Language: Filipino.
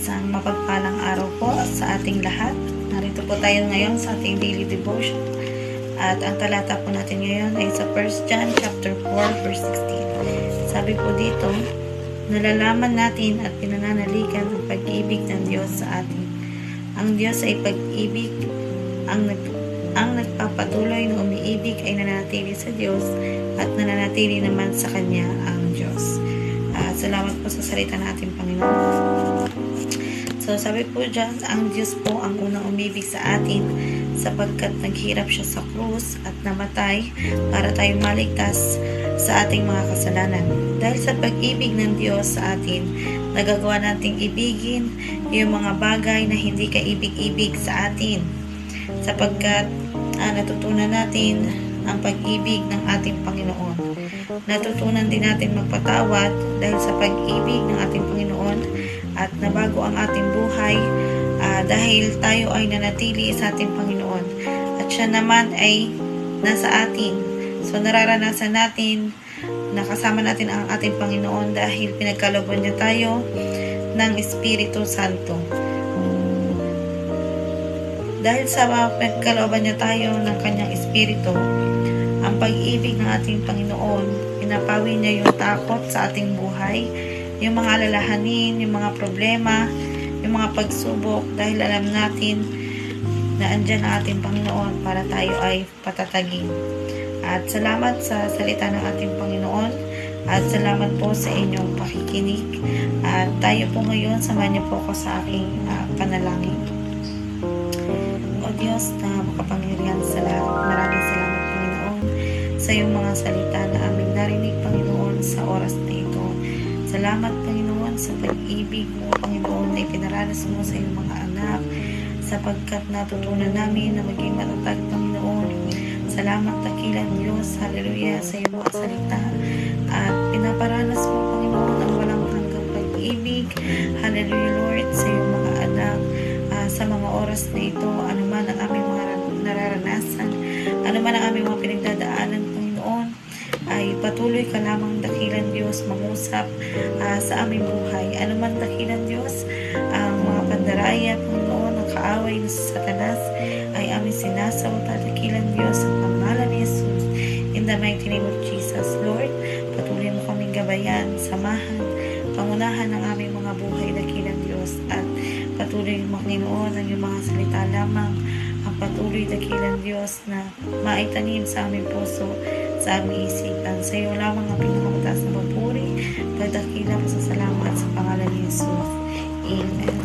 Isang mapagpalang araw po sa ating lahat. Narito po tayo ngayon sa ating daily devotion. At ang talata po natin ngayon ay sa 1 John chapter 4 verse 16. Sabi po dito, nalalaman natin at pinananaligan ang pag-ibig ng Diyos sa atin. Ang Diyos ay pag-ibig. Ang nagpapatuloy na umiibig ay nananatili sa Diyos at nananatili naman sa Kanya ang Diyos. Salamat po sa salita ng ating Panginoon. So sabi po dyan, ang Diyos po ang unang umibig sa atin sapagkat naghirap siya sa krus at namatay para tayong maligtas sa ating mga kasalanan. Dahil sa pag-ibig ng Diyos sa atin, nagagawa nating ibigin yung mga bagay na hindi kaibig-ibig sa atin sapagkat natutunan natin ang pag-ibig ng ating Panginoon. Natutunan din natin magpatawad dahil sa pag-ibig ng ating Panginoon at nabago ang ating buhay dahil tayo ay nanatili sa ating Panginoon at siya naman ay nasa atin. So nararanasan natin, nakasama natin ang ating Panginoon dahil pinagkalooban niya tayo ng Espiritu Santo. Dahil sa pinagkalooban niya tayo ng kanyang Espiritu, ang pag-ibig ng ating Panginoon, pinapawi niya yung takot sa ating buhay, yung mga alalahanin, yung mga problema, yung mga pagsubok, dahil alam natin na andyan ang ating Panginoon para tayo ay patatagin. At salamat sa salita ng ating Panginoon at salamat po sa inyong pakikinig. At tayo po ngayon, samahan niyo po ako sa aking panalangin. O Diyos na makapangyarihan sa lahat, maraming salamat Panginoon sa iyong mga salita na aming narinig Panginoon sa oras na ito. Salamat Panginoon sa pag-ibig mo Panginoon na ipinaranas mo sa iyong mga anak sapagkat natutunan namin na maging matatag Panginoon. Salamat dakilang Diyos, hallelujah, sa iyong mga salita at pinaparanas mo Panginoon ang walang hanggang pag-ibig, hallelujah Lord, sa iyong mga anak sa mga oras na ito, anuman ang aming mga nararanasan, anuman ang aming mga pinagdadaanan Panginoon, ay patuloy ka lamang dakilang Diyos mangusap sa aming buhay. Anuman dakilang Diyos ang mga pandaraya Panginoon, ang kaaway na sa Satanas ay aming sinasawta dakilang Diyos sa pangalan ni Jesus. In the mighty name of Jesus, Lord, patuloy mo kaming gabayan, samahan, pangunahan ng aming mga buhay dakilang Diyos at patuloy mo Panginoon ang iyong mga salita lamang ang patuloy dakilang Diyos na maitanim sa aming puso, sa aming isipan. Sa iyo lamang ang pinakamataas na papuri, pagdakila, pasasalamat sa pangalan ni Jesus. Amen.